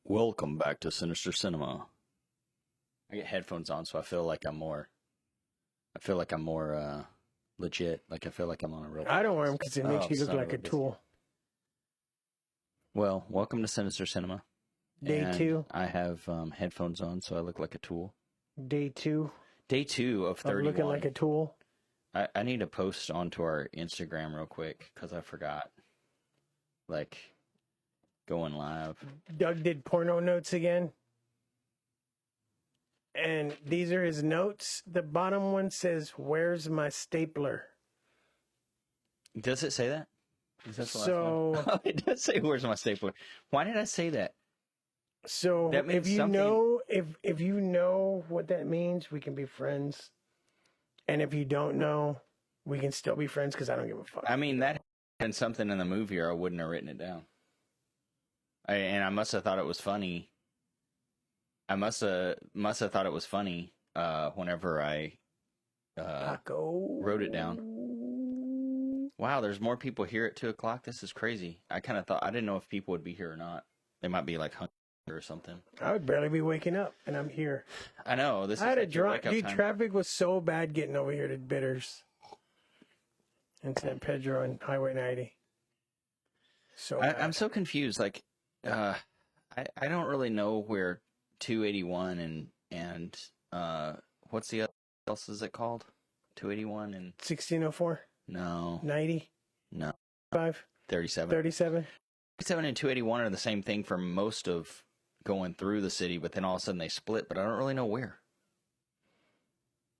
Welcome back to Sinister Sinema. I get headphones on, so I feel like I'm more legit. Like I feel like I'm on a real. I don't wear them because it makes you look like a tool. Well, welcome to Sinister Sinema. Day 2. I have headphones on, so I look like a tool. Day 2. Day 2 of 31. Looking like a tool. I need to post onto our Instagram real quick because I forgot. Like, going live. Doug did porno notes again. And these are his notes. The bottom one says, "Where's my stapler?" Does it say that? Is that the last So one? Oh, it does say, "Where's my stapler?" Why did I say that? So That means if you something... know if you know what that means, we can be friends. And if you don't know, we can still be friends because I don't give a fuck. I mean, that had something in the movie, or I wouldn't have written it down. And I must have thought it was funny. I must have thought it was funny whenever I wrote it down. Wow, there's more people here at 2 o'clock. This is crazy. I kind of thought, I didn't know if people would be here or not. They might be like hungry or something. I would barely be waking up, and I'm here. I know. I had a drive. Dude, traffic was so bad getting over here to Bitters and San Pedro and Highway 90. So I'm so confused. Like, I don't really know where 281 and what's the other else is it called? 281 and 1604? No. 90? No. 5? 37. 37? 37 and 281 are the same thing for most of going through the city, but then all of a sudden they split, but I don't really know where.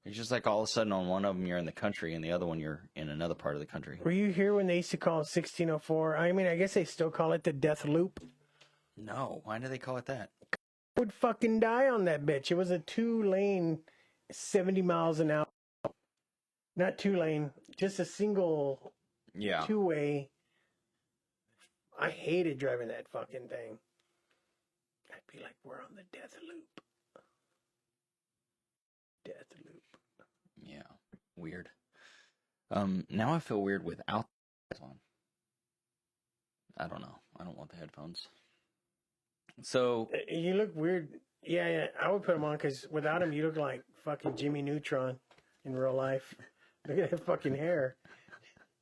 It's just like all of a sudden on one of them you're in the country and the other one you're in another part of the country. Were you here when they used to call it 1604? I mean, I guess they still call it the Death Loop. No, why do they call it that? I would fucking die on that bitch. It was a 2-lane, 70 miles an hour. Not 2-lane, just a single 2-way. I hated driving that fucking thing. I'd be like, we're on the Death Loop. Death Loop. Yeah, weird. Now I feel weird without this on. I don't know. I don't want the headphones. So you look weird. Yeah. I would put them on because without them, you look like fucking Jimmy Neutron in real life. Look at that fucking hair.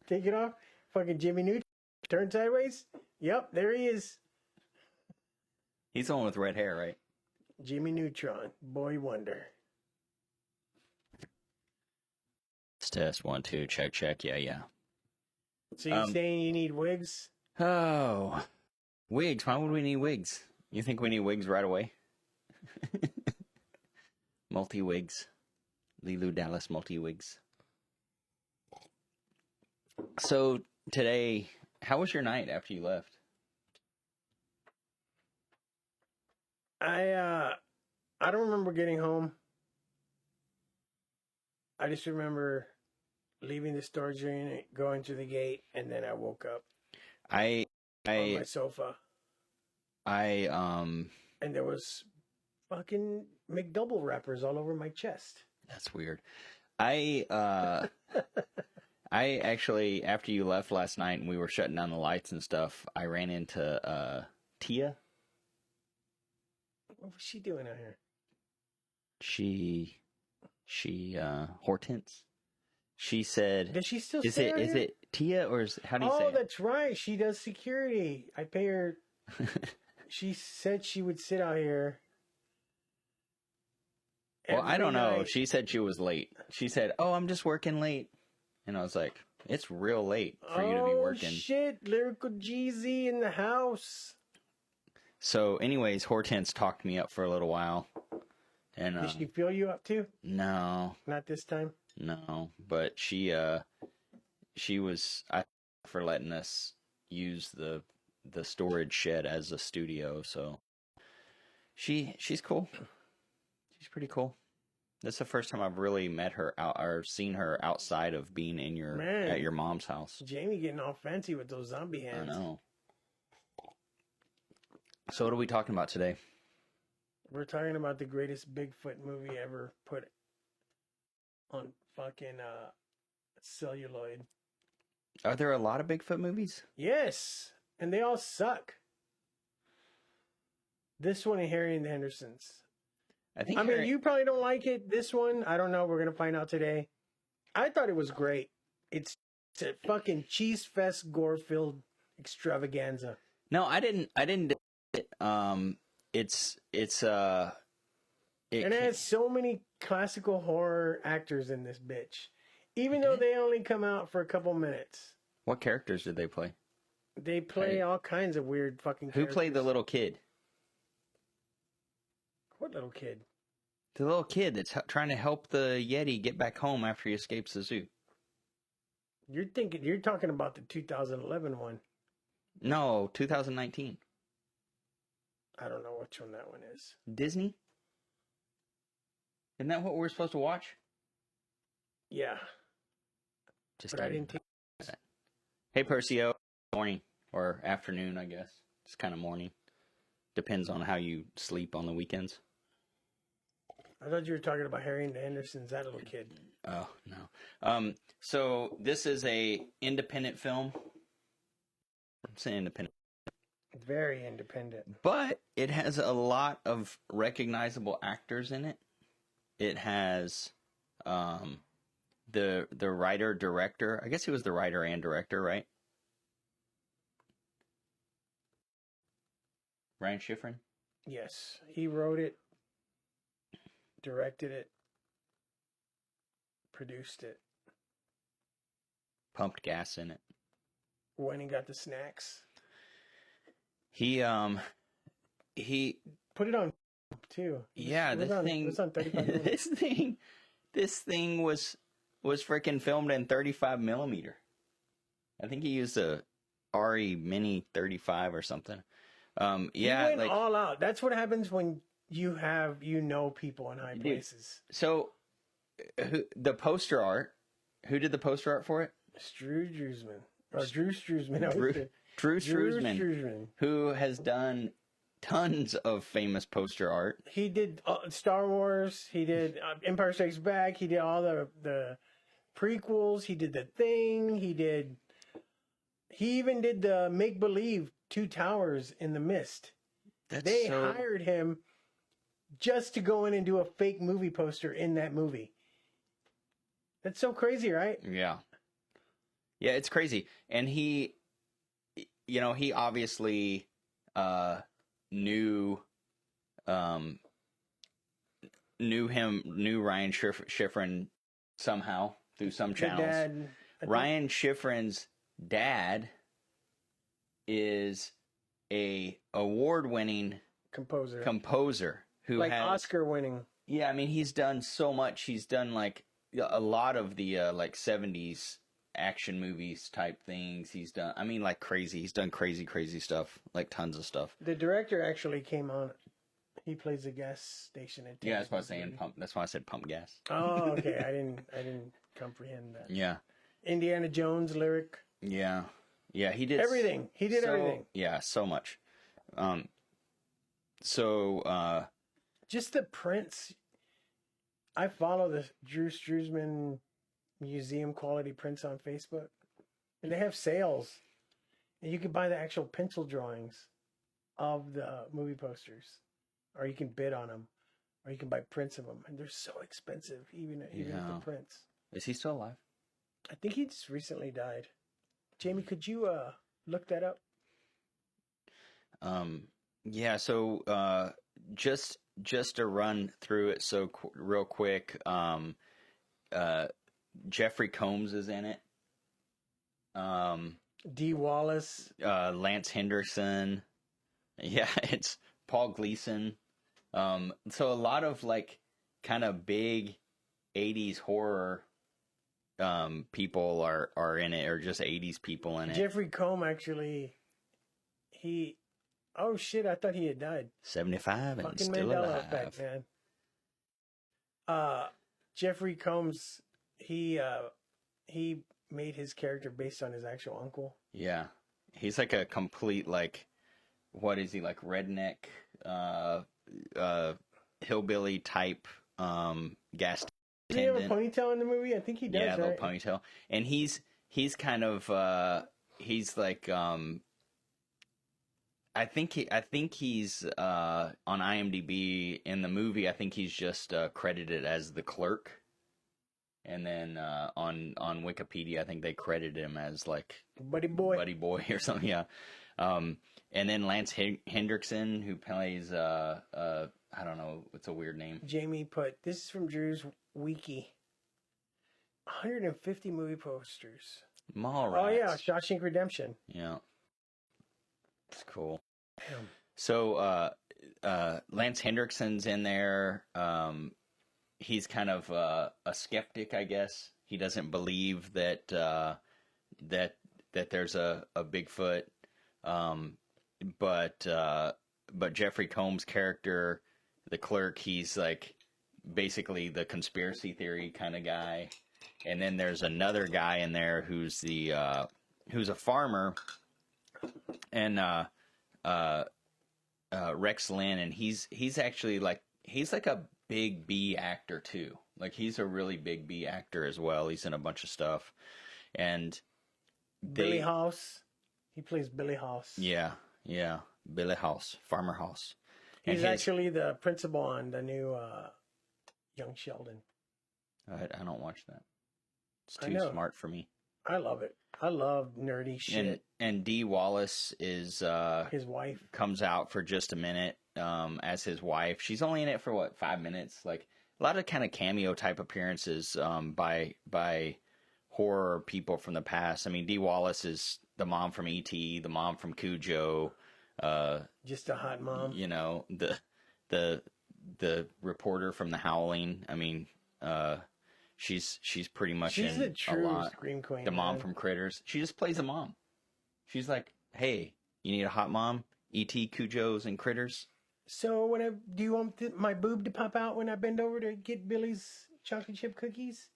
Take it off. Fucking Jimmy Neutron. Turn sideways. Yep, there he is. He's the one with red hair, right? Jimmy Neutron. Boy wonder. Let's test 1, 2. Check. Yeah. So you're saying you need wigs? Oh, wigs. Why would we need wigs? You think we need wigs right away? Multi-wigs. Lilu Dallas multi-wigs. So today, how was your night after you left? I don't remember getting home. I just remember leaving the storage unit, going through the gate, and then I woke up on my sofa. And there was fucking McDouble wrappers all over my chest. That's weird. I actually, after you left last night and we were shutting down the lights and stuff, I ran into Tia. What was she doing out here? She Hortense. She said, does she still is stay out is here? it Tia or how do you say it? Oh, that's right. She does security. I pay her. She said she would sit out here. Well, I don't know. Night. She said she was late. She said, "Oh, I'm just working late." And I was like, "It's real late for you to be working." Oh, shit. Lyrical Jeezy in the house. So, anyways, Hortense talked me up for a little while. And did she fill you up too? No. Not this time? No. But she was for letting us use the storage shed as a studio, so she's cool. She's pretty cool. That's the first time I've really met her out or seen her outside of being in at your mom's house. Jamie getting all fancy with those zombie hands. I know. So what are we talking about today? We're talking about the greatest Bigfoot movie ever put on fucking celluloid. Are there a lot of Bigfoot movies? Yes, and they all suck. This one and Harry and the Hendersons. I mean, you probably don't like it. This one, I don't know. We're going to find out today. I thought it was great. It's a fucking cheese fest gore-filled extravaganza. No, I didn't. It has so many classical horror actors in this bitch. Even though they only come out for a couple minutes. What characters did they play? They play all kinds of weird fucking characters. Who played the little kid? What little kid? The little kid that's trying to help the Yeti get back home after he escapes the zoo. You're talking about the 2011 one. No, 2019. I don't know which one that one is. Disney? Isn't that what we're supposed to watch? Yeah. But I didn't take that. Hey, Percio. Morning. Or afternoon, I guess. It's kind of morning. Depends on how you sleep on the weekends. I thought you were talking about Harry and the Hendersons, that little kid. Oh, no. So this is a independent film. It's an independent. It's very independent. But it has a lot of recognizable actors in it. It has the writer-director. I guess he was the writer and director, right? Ryan Schifrin? Yes. He wrote it, directed it, produced it. Pumped gas in it. When he got the snacks. He put it on too. Yeah, it was on 35 minutes. this thing was freaking filmed in 35 millimeter. I think he used a RE Mini 35 or something. He went all out. That's what happens when you know people in high places. So, the poster art. Who did the poster art for it? Drew Struzman. Drew Struzman, who has done tons of famous poster art. He did Star Wars. He did Empire Strikes Back. He did all the prequels. He did The Thing. He even did the Make Believe Two Towers in the Mist. They hired him just to go in and do a fake movie poster in that movie. That's so crazy, right? Yeah. Yeah, it's crazy. And he obviously knew Ryan Schifrin somehow through some channels. Ryan Schifrin's dad is a award-winning composer who has Oscar-winning. Yeah, I mean he's done so much. He's done like a lot of the 70s action movies type things. He's done, I mean, like crazy. He's done crazy stuff, like tons of stuff. The director actually came on. He plays a gas station attendant. Yeah, that's why I was saying pump. That's why I said pump gas. Oh, okay. I didn't comprehend that. Yeah. Indiana Jones lyric. Yeah. Yeah, he did everything. He did everything. Yeah, so much. Just the prints. I follow the Drew Struzman museum quality prints on Facebook, and they have sales, and you can buy the actual pencil drawings of the movie posters, or you can bid on them, or you can buy prints of them, and they're so expensive, even the prints. Is he still alive? I think he just recently died. Jamie, could you look that up? Yeah. So just to run through it real quick. Jeffrey Combs is in it. Dee Wallace. Lance Henderson. Yeah, it's Paul Gleason. So a lot of like kind of big 80s horror people are in it, or just 80s people in it. Jeffrey Combs actually, oh shit, I thought he had died. 75 and fucking still Mandela alive. Effect, man. Jeffrey Combs, he made his character based on his actual uncle. Yeah. He's like a complete, like, what is he, like redneck, hillbilly type, gas attendant. Does he have a ponytail in the movie? I think he does, yeah, a little right? ponytail. And he's kind of, he's like, I I think he's on IMDb in the movie. I think he's just credited as the clerk, and then on Wikipedia, I think they credited him as like Buddy Boy or something. Yeah. And then Lance Hendrickson, who plays I don't know, it's a weird name. Jamie put, this is from Drew's wiki. 150 movie posters. Mallrats. Oh yeah, Shawshank Redemption. Yeah. It's cool. Damn. So Lance Hendrickson's in there. He's kind of a skeptic, I guess. He doesn't believe that that there's a Bigfoot. But Jeffrey Combs' character, the clerk, he's like basically the conspiracy theory kind of guy. And then there's another guy in there who's a farmer, and Rex Lynn, and he's actually like a big B actor too. Like he's a really big B actor as well. He's in a bunch of stuff, and Billy House. He plays Billy House. Yeah, Billy House, Farmer House. He's actually the principal on the new Young Sheldon. I don't watch that. It's too smart for me. I love it. I love nerdy shit. And Dee Wallace is his wife. Comes out for just a minute as his wife. She's only in it for 5 minutes. Like a lot of kind of cameo type appearances by horror people from the past. I mean, Dee Wallace is the mom from E.T., the mom from Cujo. Just a hot mom. You know, the reporter from The Howling. I mean, she's pretty much in the true a lot. Scream Queen. The mom from Critters. She just plays a mom. She's like, hey, you need a hot mom? E.T., Cujos, and Critters. So do you want my boob to pop out when I bend over to get Billy's chocolate chip cookies?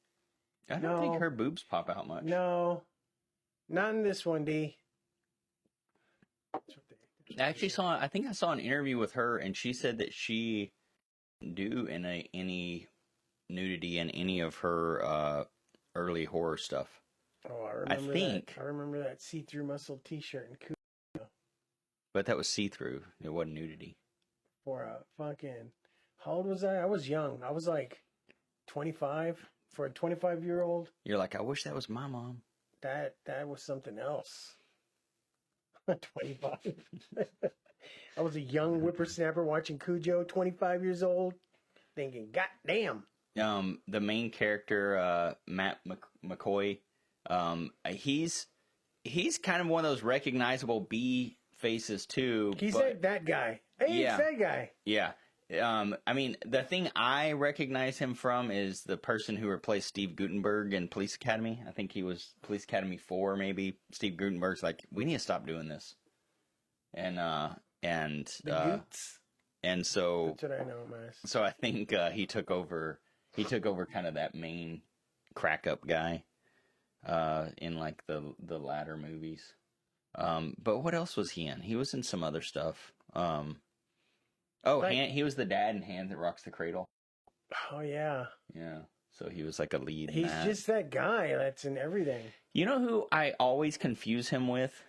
I don't think her boobs pop out much. No, not in this one, D. I think I saw an interview with her, and she said that she didn't do any nudity in any of her early horror stuff. Oh, I remember that see-through muscle T-shirt and Cujo. But that was see-through. It wasn't nudity. For a fucking... How old was I? I was young. I was like 25. For a 25-year-old. You're like, I wish that was my mom. That was something else. 25. I was a young whippersnapper watching Cujo, 25 years old, thinking, God damn. The main character, Matt McCoy, he's kind of one of those recognizable B faces too. He's that guy. Hey, yeah, it's that guy. Yeah. I mean, the thing I recognize him from is the person who replaced Steve Guttenberg in Police Academy. I think he was Police Academy 4, maybe. Steve Guttenberg's like, we need to stop doing this. And the Goots. And so that's what I know him as. So I think he took over kind of that main crack up guy in like the latter movies. But what else was he in? He was in some other stuff. He was the dad in Hand That Rocks the Cradle. Oh, yeah. Yeah. So he was like a lead. He's just that guy that's in everything. You know who I always confuse him with?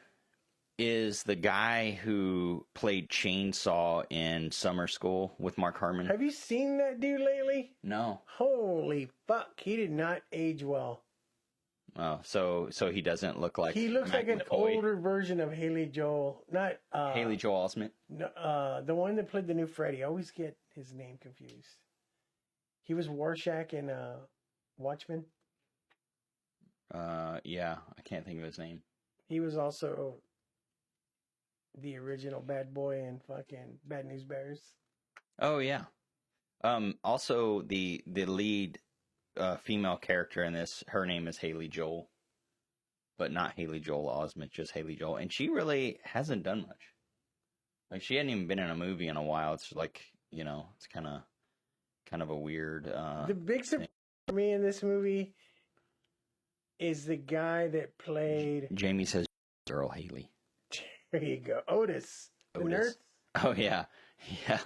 Is the guy who played Chainsaw in Summer School with Mark Harmon. Have you seen that dude lately? No. Holy fuck. He did not age well. Oh, so he doesn't look like he looks Mac like an McCoy. older version of Haley Joel. Not Haley Joel Osment. No, the one that played the new Freddy. I always get his name confused. He was Rorschach in Watchmen. Yeah, I can't think of his name. He was also the original bad boy in fucking Bad News Bears. Oh yeah. Also the lead female character in this, her name is Haley Joel, but not Haley Joel Osment, just Haley Joel, and she really hasn't done much. Like she hadn't even been in a movie in a while. It's like, you know, it's kind of a weird. The big surprise for me in this movie is the guy that played. Jamie says Earl Haley. There you go, Otis, the nurse. Oh yeah, yeah.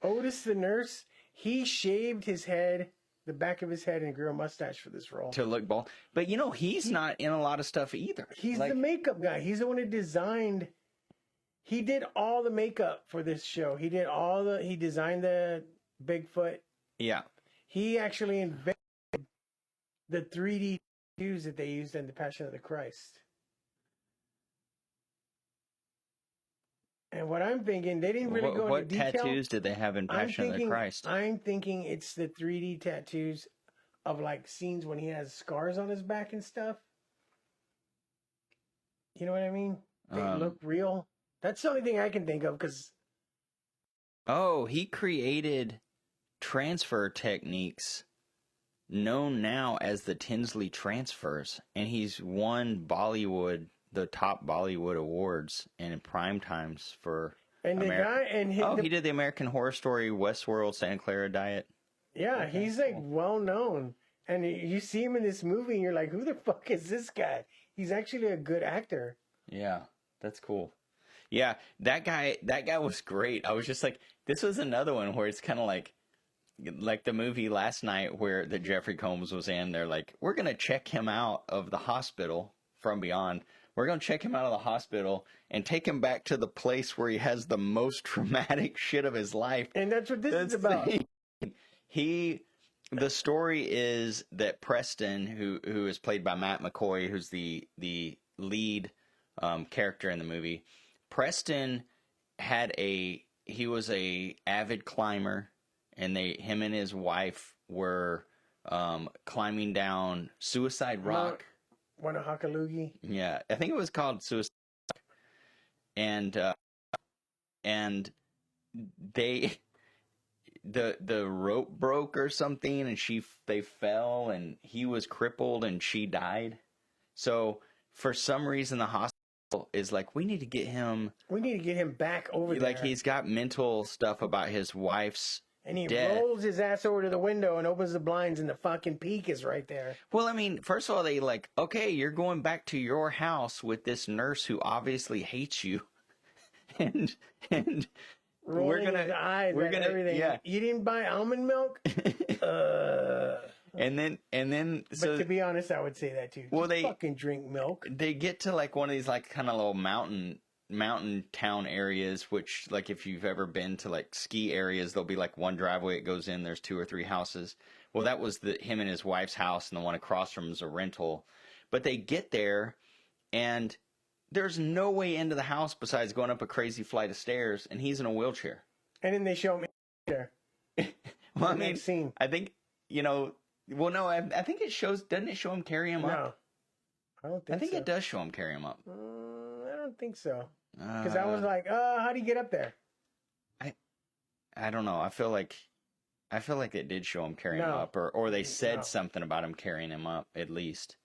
Otis the nurse. He shaved his head. The back of his head and grew a mustache for this role. To look bald. But, you know, he's not in a lot of stuff either. He's the makeup guy. He's the one who designed He did all the makeup for this show. He designed the Bigfoot. Yeah. He actually invented the 3D tattoos that they used in the Passion of the Christ. And what I'm thinking, they didn't really go into detail. What tattoos did they have in Passion of the Christ? I'm thinking it's the 3D tattoos of like scenes when he has scars on his back and stuff. You know what I mean? They look real. That's the only thing I can think of because... Oh, he created transfer techniques known now as the Tinsley transfers, and he's won the top Bollywood awards and in prime times for... And the guy... he did the American Horror Story, Westworld, Santa Clara Diet. Yeah, okay, he's like well known. And you see him in this movie and you're like, who the fuck is this guy? He's actually a good actor. Yeah, that's cool. Yeah, that guy was great. I was just like, this was another one where it's kind of like the movie last night where that Jeffrey Combs was in. They're like, we're going to check him out of the hospital from beyond. We're going to check him out of the hospital and take him back to the place where he has the most traumatic shit of his life. And that's what this is about. The story is that Preston, who is played by Matt McCoy, who's the lead character in the movie, Preston he was a avid climber, and him and his wife were climbing down Suicide Rock. Wanahakalugi. Yeah, I think it was called Suicide Rock. And they the rope broke or something, and they fell, and he was crippled, and she died. So for some reason, the hospital is like, we need to get him back over there. Like, he's got mental stuff about his wife's and he death. rolls his ass over to the window and opens the blinds, and the fucking peak is right there. Well, I mean, first of all, they like, okay, you're going back to your house with this nurse who obviously hates you, and rolling his eyes and everything. Yeah. You didn't buy almond milk? And then but to be honest, I would say that too. Well, they fucking drink milk. They get to like one of these like kind of little mountain town areas, which, like, if you've ever been to like ski areas, there'll be like one driveway it goes in, there's 2 or 3 houses. Well, that was him and his wife's house, and the one across from is a rental. But they get there, and there's no way into the house besides going up a crazy flight of stairs, and he's in a wheelchair. And then they show him there. Well, I mean, scene. I think, well, no, I think doesn't it show him carry him up? No. I don't think so. I think it does show him carry him up. I don't think so. Because I was like, how do you get up there? I don't know. I feel like it did show him carrying him up, or they said something about him carrying him up, at least.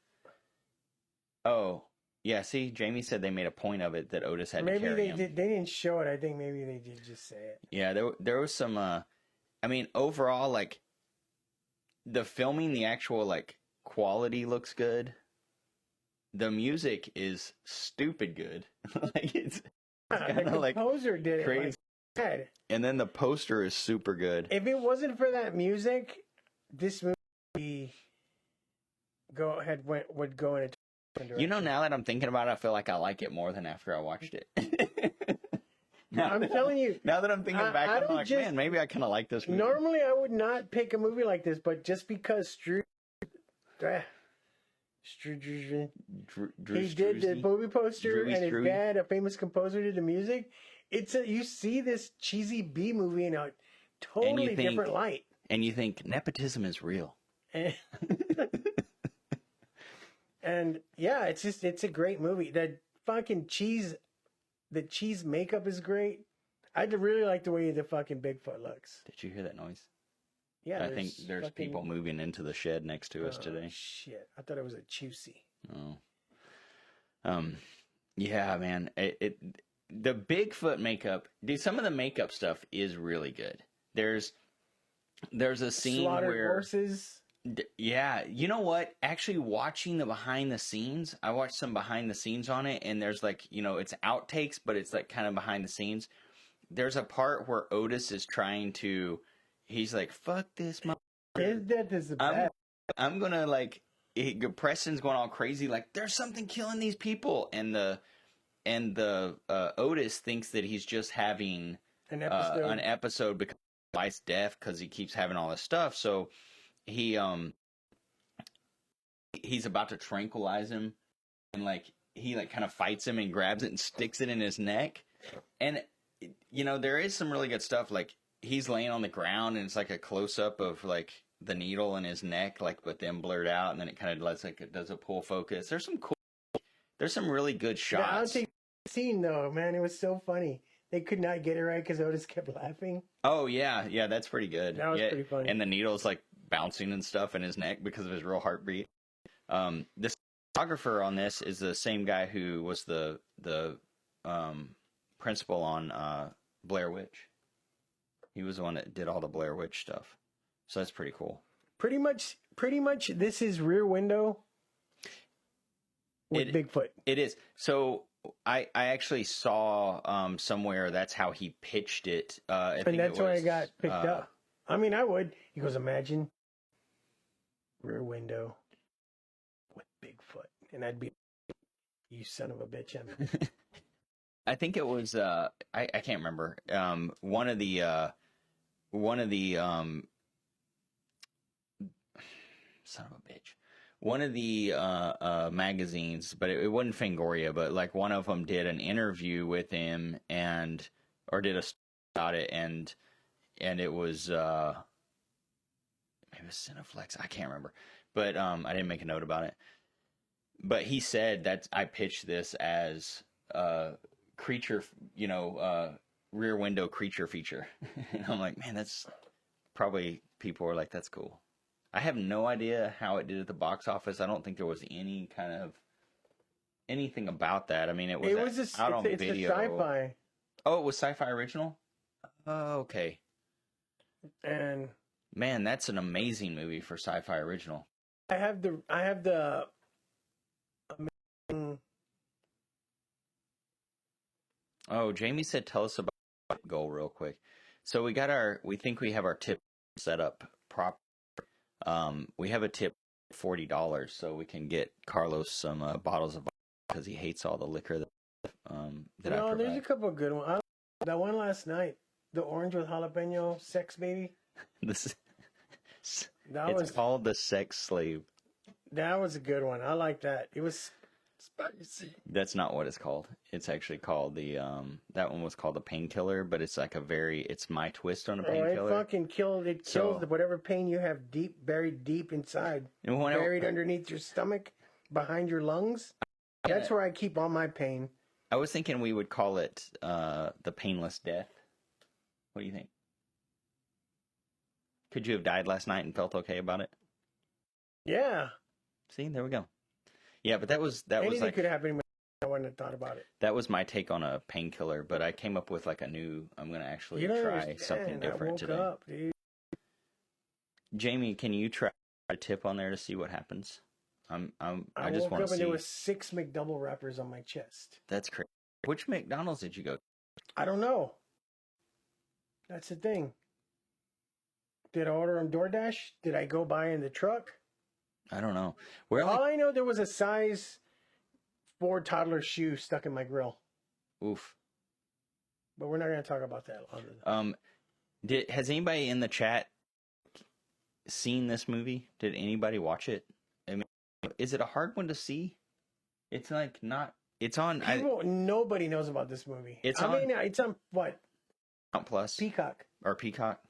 Oh, yeah, see, Jamie said they made a point of it that Otis had to carry him. Maybe they didn't show it. I think maybe they did just say it. Yeah, there was some, I mean, overall, like, the filming, the actual, like, quality looks good. The music is stupid good. Like, it's kind of like composer did crazy. It and then the poster is super good. If it wasn't for that music, this movie would go in a different direction. Now that I'm thinking about it, I feel like I like it more than after I watched it. I'm telling you. Now that I'm thinking back, I'm like, man, maybe I kind of like this movie. Normally, I would not pick a movie like this, but just because he did the movie poster, and his dad, a famous composer, did the music. You see this cheesy B movie in a totally different light, and you think nepotism is real. And yeah, it's a great movie. The cheese makeup is great. I really like the way the fucking Bigfoot looks. Did you hear that noise? Yeah, I think there's people moving into the shed next to us today. Shit, I thought it was a Chusey. Oh. Yeah, man. The Bigfoot makeup, dude. Some of the makeup stuff is really good. There's a scene where horses. Yeah, you know what? Actually, watching the behind the scenes, I watched some behind the scenes on it, and there's like, it's outtakes, but it's like kind of behind the scenes. There's a part where Otis is trying to. He's like, fuck this motherfucker. I'm gonna Preston's going all crazy, like, there's something killing these people. And the the Otis thinks that he's just having an episode because he's deaf because he keeps having all this stuff. So he's about to tranquilize him, and he kind of fights him and grabs it and sticks it in his neck. And there is some really good stuff. Like he's laying on the ground and it's like a close up of like the needle in his neck, but then blurred out, and then it kind of lets it does a pull focus. There's some really good shots. The outtake scene though, man, it was so funny. They could not get it right because Otis kept laughing. Oh yeah, that's pretty good. That was pretty funny. And the needle's like bouncing and stuff in his neck because of his real heartbeat. The cinematographer on this is the same guy who was the principal on Blair Witch. He was the one that did all the Blair Witch stuff. So that's pretty cool. Pretty much this is Rear Window with Bigfoot. It is. So I actually saw somewhere that's how he pitched it. And that's why it got picked up. I mean, I would. He goes, imagine Rear Window with Bigfoot. And I'd be, you son of a bitch. I think it was, I can't remember. One of the son of a bitch. One of the magazines, but it wasn't Fangoria, but like one of them did an interview with him or did a story about it, and it was maybe it was Cineflex, I can't remember, but I didn't make a note about it. But he said that I pitched this as creature, Rear Window creature feature, and I'm like, man, that's probably people were like, that's cool. I have no idea how it did at the box office. I don't think there was any kind of anything about that. I mean, it was out on video. It's SyFy. Oh, it was SyFy original? Oh, okay. And man, that's an amazing movie for SyFy original. I have the Oh, Jamie said tell us about goal real quick. So we think we have our tip set up proper. We have a tip $40 so we can get Carlos some bottles of because he hates all the liquor that I provide. There's a couple of good ones. That one last night, the orange with jalapeno sex baby. It's called the Sex Slave. That was a good one. I like that. It was spicy. That's not what it's called. It's actually called that one was called the Painkiller, but it's like it's my twist on a painkiller. It fucking kills whatever pain you have buried deep inside. Buried underneath your stomach, behind your lungs. That's where I keep all my pain. I was thinking we would call it the painless death. What do you think? Could you have died last night and felt okay about it? Yeah. See, there we go. Yeah, but that was anything could happen. I wouldn't have thought about it. That was my take on a painkiller, but I came up with like a new. I'm going to actually try something different today. Up, dude. Jamie, can you try a tip on there to see what happens? I just want to see. And there was 6 McDouble wrappers on my chest. That's crazy. Which McDonald's did you go to? I don't know. That's the thing. Did I order on DoorDash? Did I go buy in the truck? I don't know. All I know, there was a size 4 toddler shoe stuck in my grill. Oof. But we're not going to talk about that. Has anybody in the chat seen this movie? Did anybody watch it? I mean, is it a hard one to see? It's like not. It's on. Nobody knows about this movie. It's on what? Plus Peacock. Or Peacock.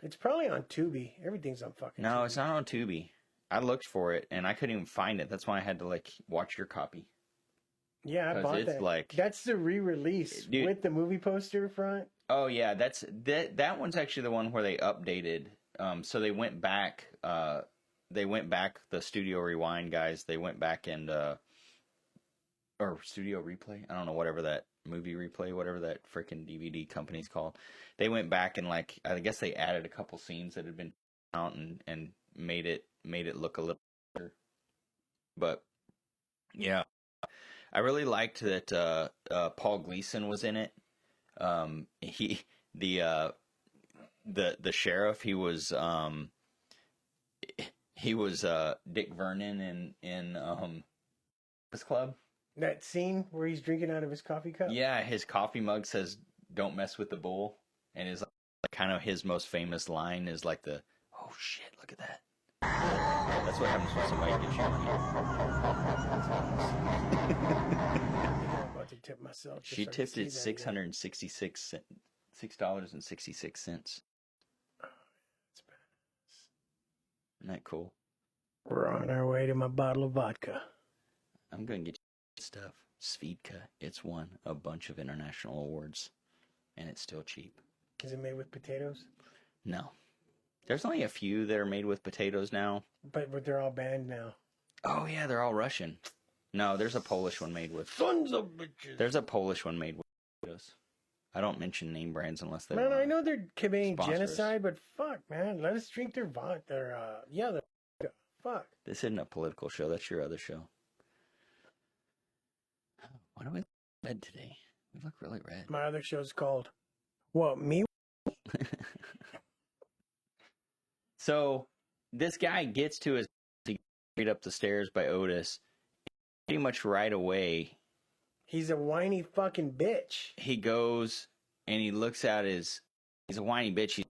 It's probably on Tubi. Everything's on fucking. No, Tubi. It's not on Tubi. I looked for it and I couldn't even find it. That's why I had to watch your copy. Yeah, I bought that. That's the re-release with the movie poster front. Oh yeah, that one's actually the one where they updated. So they went back. The Studio Rewind guys. They went back and or Studio Replay. I don't know, whatever that movie replay, whatever that freaking DVD company's called. They went back and I guess they added a couple scenes that had been out and made it look a little better. But yeah, I really liked that Paul Gleason was in it. The sheriff, he was Dick Vernon in Breakfast Club. That scene where he's drinking out of his coffee cup? Yeah, his coffee mug says, "Don't mess with the bull." And is like, kind of his most famous line is like the, "Oh shit, look at that." That's what happens when somebody gives you money. I'm about to tip myself. She tipped it $6.66. $6.66. Isn't that cool? We're on our way to my bottle of vodka. I'm going to get you stuff. Svidka. It's won a bunch of international awards, and it's still cheap. Is it made with potatoes? No. There's only a few that are made with potatoes now. But they're all banned now. Oh, yeah, they're all Russian. No, there's a Polish one made with... Sons of bitches! There's a Polish one made with potatoes. I don't mention name brands unless they're... Man, I know they're committing genocide, but fuck, man. Let us drink their vodka. Fuck. This isn't a political show. That's your other show. Why do we look red today? We look really red. My other show's called... What, me? So, this guy gets to his... Straight up the stairs by Otis. Pretty much right away... He's a whiny fucking bitch. He goes and he looks at his... He's a whiny bitch.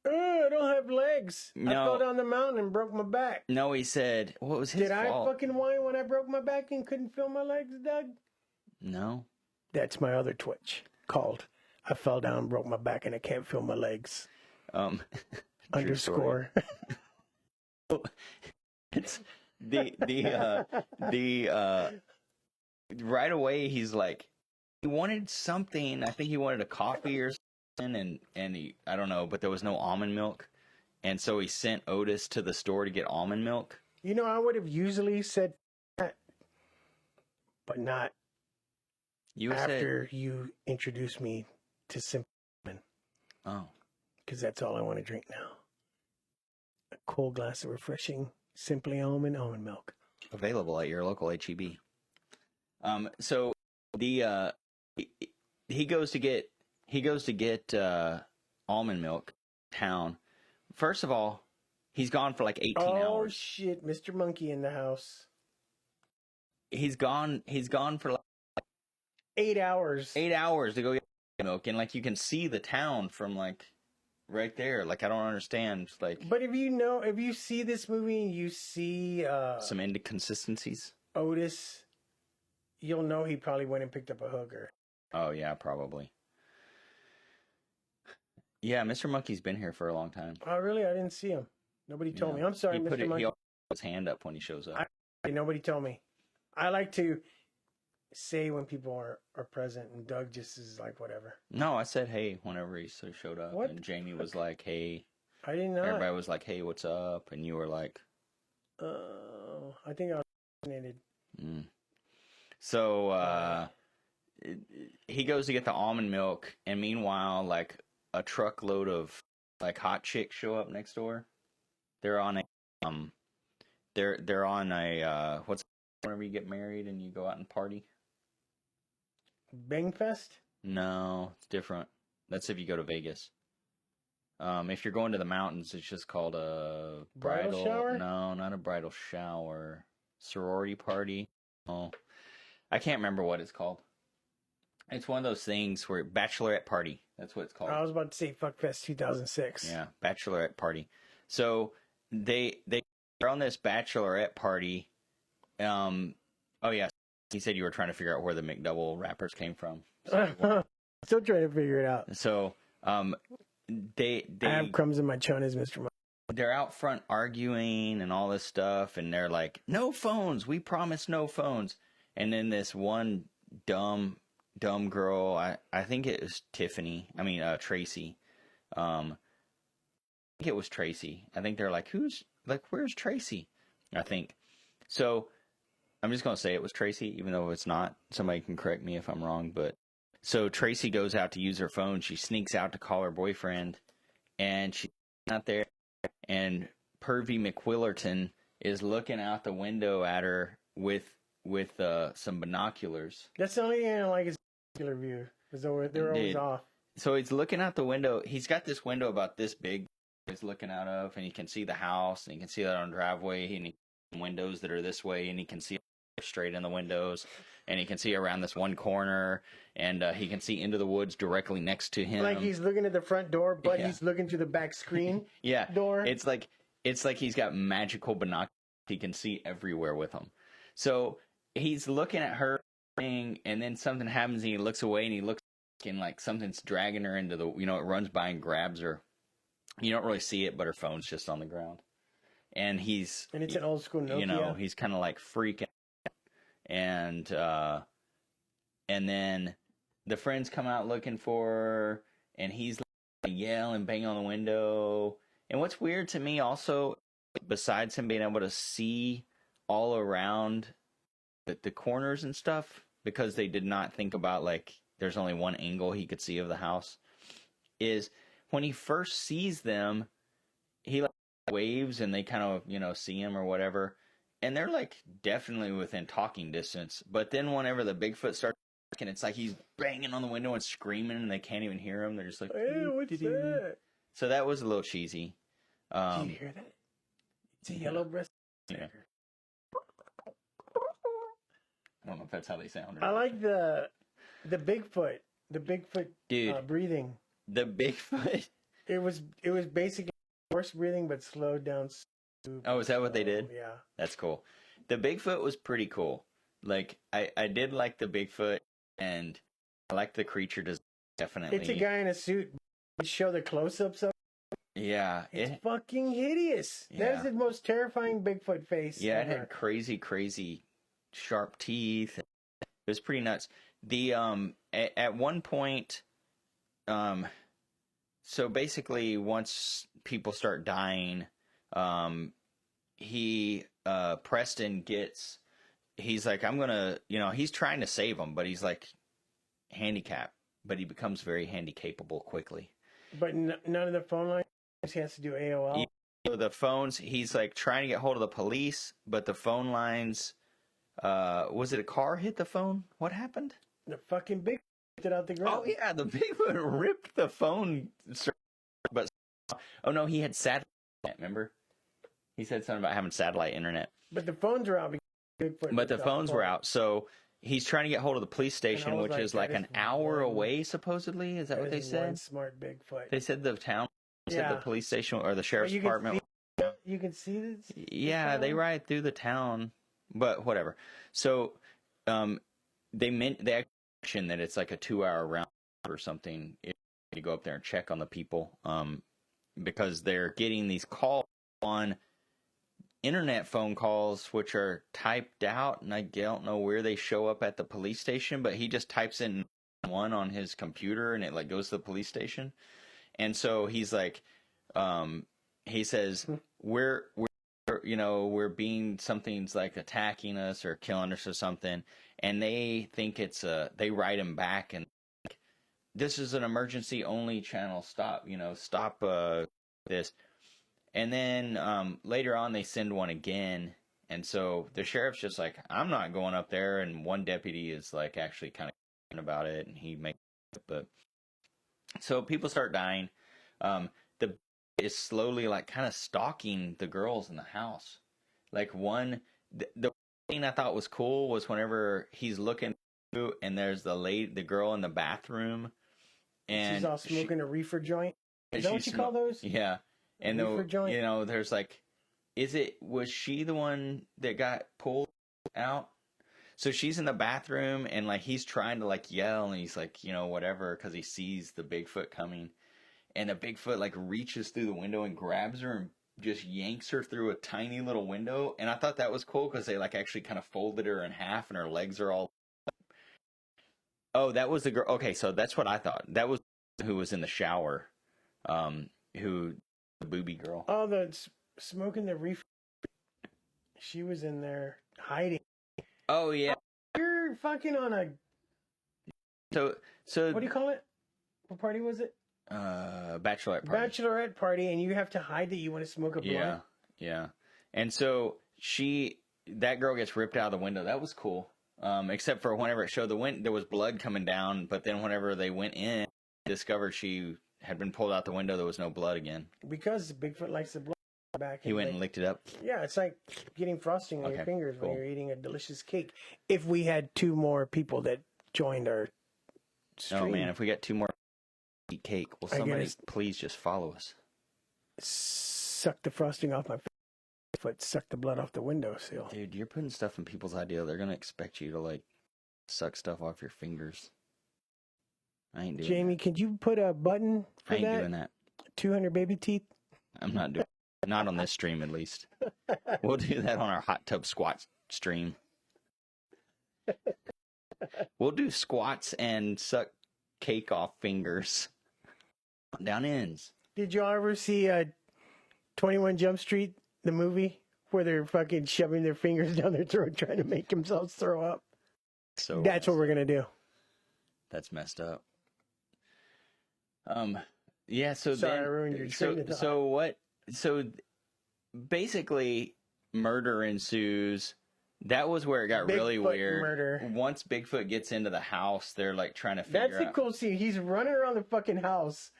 I don't have legs. No. I fell down the mountain and broke my back. No, he said... What was his fault? Did I fucking whine when I broke my back and couldn't feel my legs, Doug? No. That's my other twitch called I fell down, broke my back, and I can't feel my legs. Underscore. It's right away he's like, he wanted something. I think he wanted a coffee or something, and he, I don't know, but there was no almond milk, and so he sent Otis to the store to get almond milk. You know, I would have usually said that, but not after you introduced me to Simple Almond. Oh. Because that's all I want to drink now. A cold glass of refreshing Simply Almond milk. Available at your local H-E-B. So the he goes to get almond milk town. First of all, he's gone for like 18 hours. Oh shit, Mr. Monkey in the house. He's gone for like 8 hours. 8 hours to go get milk, and like you can see the town from like right there. Like I don't understand. Like, but if you see this movie and you see some inconsistencies, Otis, you'll know he probably went and picked up a hooker. Oh yeah, probably. Yeah, Mr. Monkey's been here for a long time. Oh really? I didn't see him. Nobody told me. I'm sorry, Mr. Monkey. He always puts his hand up when he shows up. Nobody told me. I like to say when people are present, and Doug just is like, whatever. No, I said hey whenever he sort of showed up. What? And Jamie was like, hey. I didn't know. Everybody was like, hey, what's up? And you were like... I think I was fascinated. So, he goes to get the almond milk, and meanwhile, like, a truckload of, like, hot chicks show up next door. They're on a, they're on a, what's whenever you get married and you go out and party? Bangfest? No, it's different. That's if you go to Vegas. If you're going to the mountains, it's just called a bridal shower? No, not a bridal shower. Sorority party. Oh, I can't remember what it's called. It's one of those things where bachelorette party. That's what it's called. I was about to say Fuckfest 2006. Yeah, bachelorette party. So they're on this bachelorette party. Oh yeah, he said you were trying to figure out where the McDouble wrappers came from. Still trying to figure it out. So they I have crumbs in my chonas, Mr. Monkey. They're out front arguing and all this stuff, and they're like, no phones, we promise no phones. And then this one dumb girl, I think it was Tracy. I think it was Tracy. I think they're like, where's Tracy? I think. So I'm just going to say it was Tracy, even though it's not. Somebody can correct me if I'm wrong. But so Tracy goes out to use her phone. She sneaks out to call her boyfriend, and she's not there. And Pervy McWillerton is looking out the window at her with some binoculars. That's the only thing I don't like is binocular view, because they're always off. So he's looking out the window. He's got this window about this big he's looking out of, and he can see the house, and he can see that on the driveway, and he can see windows that are this way, and he can see straight in the windows, and he can see around this one corner, and he can see into the woods directly next to him. Like he's looking at the front door, but he's looking to the back screen. Door. It's like he's got magical binoculars. He can see everywhere with them. So he's looking at her thing, and then something happens, and he looks away, and he looks and like something's dragging her into the, it runs by and grabs her. You don't really see it, but her phone's just on the ground. And it's an old school Nokia. He's kind of like freaking out. And then the friends come out looking for her, and he's like yell and bang on the window. And what's weird to me also, besides him being able to see all around the corners and stuff, because they did not think about like there's only one angle he could see of the house, is when he first sees them, he like waves and they kind of, see him or whatever. And they're like definitely within talking distance. But then whenever the Bigfoot starts, and it's like he's banging on the window and screaming and they can't even hear him. They're just like, hey, what's that? So that was a little cheesy. Did you hear that? It's a yellow breast. Yeah. I don't know if that's how they sound. I like the Bigfoot. The Bigfoot breathing. The Bigfoot. It was basically horse breathing, but slowed down. Oh, is that what they did? Yeah. That's cool. The Bigfoot was pretty cool. Like, I did like the Bigfoot, and I like the creature design, definitely. It's a guy in a suit. Show the close-ups of it. Yeah. It's fucking hideous. Yeah. That is the most terrifying Bigfoot face ever. It had crazy sharp teeth. It was pretty nuts. The at one point, so basically once people start dying, Preston he's like, I'm gonna, he's trying to save them, but he's like handicapped, but he becomes very handy-capable quickly. But none of the phone lines, he has to do AOL. The phones, he's like trying to get hold of the police, but the phone lines, was it a car hit the phone? What happened? The fucking Bigfoot ripped it out the ground. Oh yeah, the Bigfoot ripped the phone. But oh no, he had satellite. Remember, he said something about having satellite internet. But the phones were out. But the phones were out, so he's trying to get hold of the police station, which is like an hour away, supposedly. Is that what they said? One smart Bigfoot. They said the town, said the police station or the sheriff's department. You can see this. Yeah, they ride through the town, but whatever. So, they mentioned that it's like a 2-hour round or something. If you go up there and check on the people, because they're getting these calls on internet phone calls, which are typed out, and I don't know where they show up at the police station, but he just types in one on his computer and it like goes to the police station. And so he's like, he says, we're being, something's like attacking us or killing us or something. And they think they write him back and like, this is an emergency only channel. Stop this. And then later on, they send one again. And so the sheriff's just like, I'm not going up there. And one deputy is like actually kind of about it. And he makes it. But so people start dying. The is slowly like kind of stalking the girls in the house. Like the thing I thought was cool was whenever he's looking through and there's the girl in the bathroom. And she's all smoking a reefer joint. Is that what you call those? Yeah. And there's like, was she the one that got pulled out? So she's in the bathroom and like he's trying to like yell and he's like, whatever, because he sees the Bigfoot coming. And the Bigfoot like reaches through the window and grabs her and just yanks her through a tiny little window. And I thought that was cool because they like actually kind of folded her in half and her legs are all. Oh, that was the girl. Okay, so that's what I thought. That was who was in the shower. The booby girl. Oh, the smoking the reefer. She was in there hiding. Oh yeah. You're fucking on a. So what do you call it? What party was it? Bachelorette party. Bachelorette party, and you have to hide that you want to smoke a blunt. Yeah. And so that girl gets ripped out of the window. That was cool. Except for whenever it showed there was blood coming down, but then whenever they went in, discovered she had been pulled out the window, there was no blood again. Because Bigfoot likes the blood. back. He went and licked it up? Yeah, it's like getting frosting on your fingers cool. when you're eating a delicious cake. If we had 2 more people that joined our stream. Oh, man, if we got 2 more eat cake, will somebody please just follow us? Suck the frosting off my foot, suck the blood off the windowsill. Dude, you're putting stuff in people's idea. They're going to expect you to, like, suck stuff off your fingers. I ain't doing Jamie, that. Could you put a button for that? I ain't doing that. 200 baby teeth? I'm not doing it. Not on this stream, at least. We'll do that on our hot tub squat stream. We'll do squats and suck cake off fingers. Down ends. Did y'all ever see 21 Jump Street, the movie, where they're fucking shoving their fingers down their throat trying to make themselves throw up? So that's what we're going to do. That's messed up. Yeah, so Sorry, then, I ruined your train of thought. So basically, murder ensues. That was where it got really weird. Murder. Once Bigfoot gets into the house, they're like trying to figure out. That's the cool scene. He's running around the fucking house,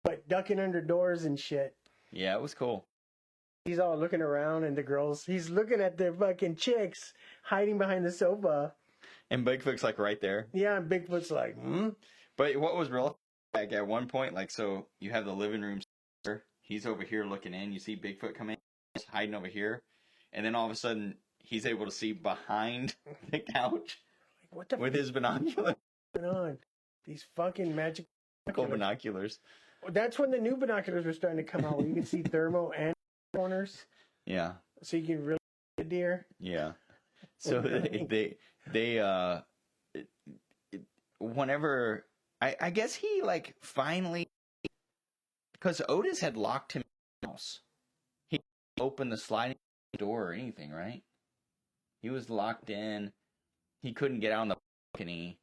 but ducking under doors and shit. Yeah, it was cool. He's all looking around, and the girls, he's looking at the fucking chicks hiding behind the sofa. And Bigfoot's like right there. Yeah, and Bigfoot's like, But what was real, like at one point, like, so you have the living room, he's over here looking in, you see Bigfoot come in, he's hiding over here, and then all of a sudden, he's able to see behind the couch what the with his binoculars. What's going on? These fucking magic binoculars. That's when the new binoculars were starting to come out, where you can see thermo and corners. Yeah. So you can really see a deer. Yeah. So they whenever I guess he like finally, because Otis had locked him in the house. He opened the sliding door or anything, right? He was locked in. He couldn't get out on the balcony,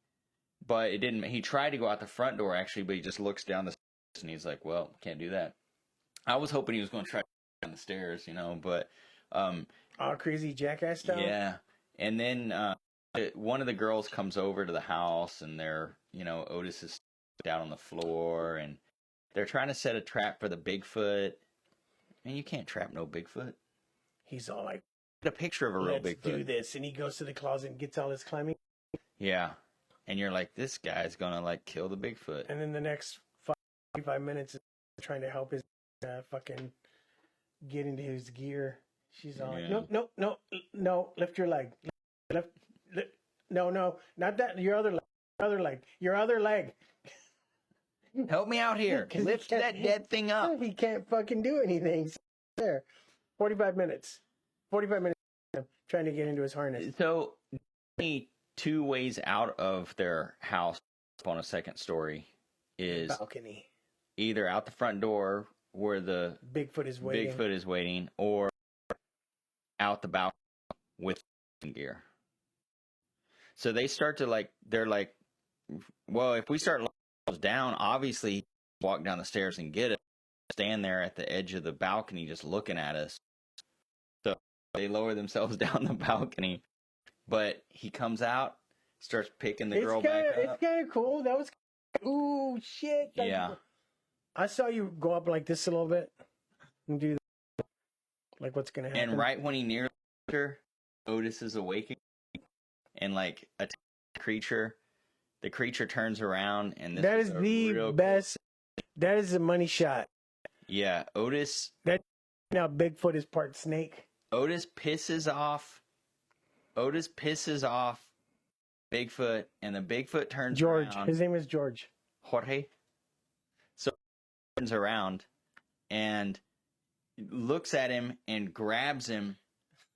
but it didn't. He tried to go out the front door actually, but he just looks down the stairs and he's like, "Well, can't do that." I was hoping he was going to try to go down the stairs, but all crazy jackass style. Yeah, and then one of the girls comes over to the house, and they're Otis is down on the floor, and they're trying to set a trap for the Bigfoot. Man, you can't trap no Bigfoot. He's all like, a picture of a real Bigfoot. Let's do this. And he goes to the closet and gets all his climbing. Yeah. And you're like, this guy's going to like kill the Bigfoot. And then the next 45 minutes is trying to help his fucking get into his gear. She's all like, no, lift your leg. Lift, no, not that. Your other leg. Help me out here. Lift that dead thing up. He can't fucking do anything. So there. 45 minutes trying to get into his harness. So, 2 ways out of their house on a second story is balcony. Either out the front door where the Bigfoot is waiting, or out the balcony with gear. So they start to they're like, well, if we start locking down, obviously walk down the stairs and get it. Stand there at the edge of the balcony just looking at us. So they lower themselves down the balcony. But he comes out, starts picking the girl back up. It's kind of cool. That was, ooh, shit. Yeah. I saw you go up like this a little bit and do that. Like what's going to happen. And right when he nearly her, Otis is awakening and like attacks the creature. The creature turns around and that is the best. That is a money shot. Yeah, Otis. Now Bigfoot is part snake. Otis pisses off Bigfoot, and the Bigfoot turns around. George. His name is George. Jorge. So he turns around and looks at him and grabs him.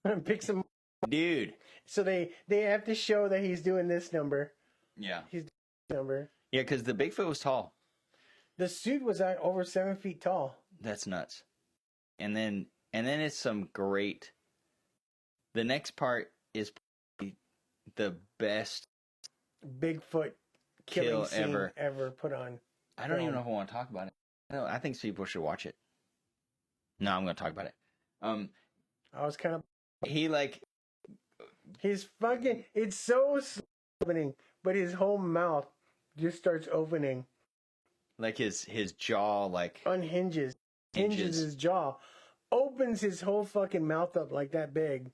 And picks him. Dude. So they have to show that he's doing this number. Yeah. He's doing this number. Yeah, because the Bigfoot was tall. The suit was over 7 feet tall. That's nuts. And then it's some great. The next part is the best Bigfoot killing scene ever put on. I don't even know if I want to talk about it. No, I think people should watch it. No, I'm going to talk about it. I was kind of. He's fucking. It's so opening, but his whole mouth just starts opening. Like his jaw, like unhinges. Hinges his jaw. opens his whole fucking mouth up like that big.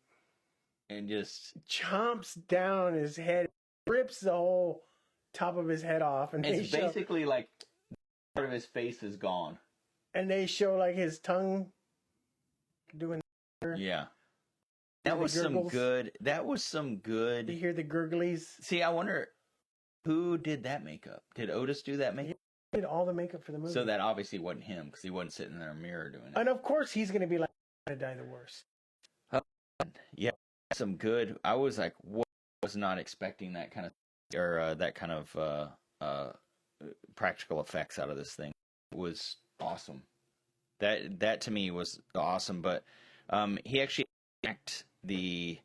And just chomps down his head, rips the whole top of his head off. And it's basically like part of his face is gone. And they show like his tongue doing. Yeah. That was some good. That was some good. You hear the gurglies. See, I wonder who did that makeup. Did Otis do that makeup? He did all the makeup for the movie. So that obviously wasn't him because he wasn't sitting in a mirror doing it. And of course he's going to be like, I'm going to die the worst. Yeah, some good. I was like, what? Was not expecting that kind of that kind of practical effects out of this thing. It was awesome. That to me was awesome. But he actually attacked the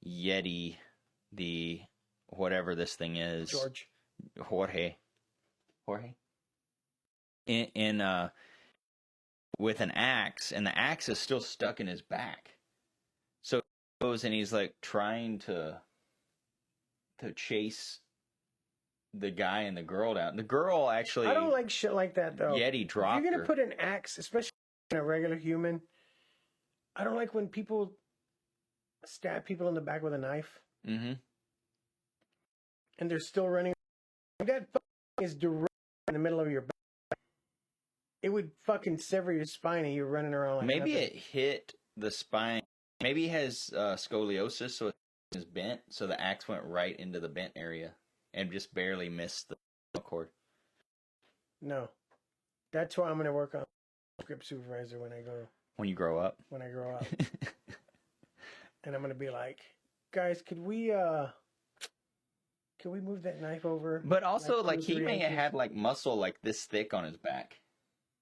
Yeti, the whatever this thing is, Jorge, in with an axe, and the axe is still stuck in his back. So he goes and he's like trying to chase the guy and the girl down. The girl actually... I don't like shit like that, though. Yeti dropped her. If you're going to put an axe, especially in a regular human, I don't like when people stab people in the back with a knife. Mm-hmm. And they're still running. That is direct in the middle of your back. It would fucking sever your spine and you're running around like maybe nothing. It hit the spine. Maybe he has scoliosis, so is bent, so the axe went right into the bent area and just barely missed the cord. No. That's why I'm going to work on script supervisor when you grow up. When I grow up. And I'm going to be like, guys, could we move that knife over? But also, like he may have had like muscle like this thick on his back.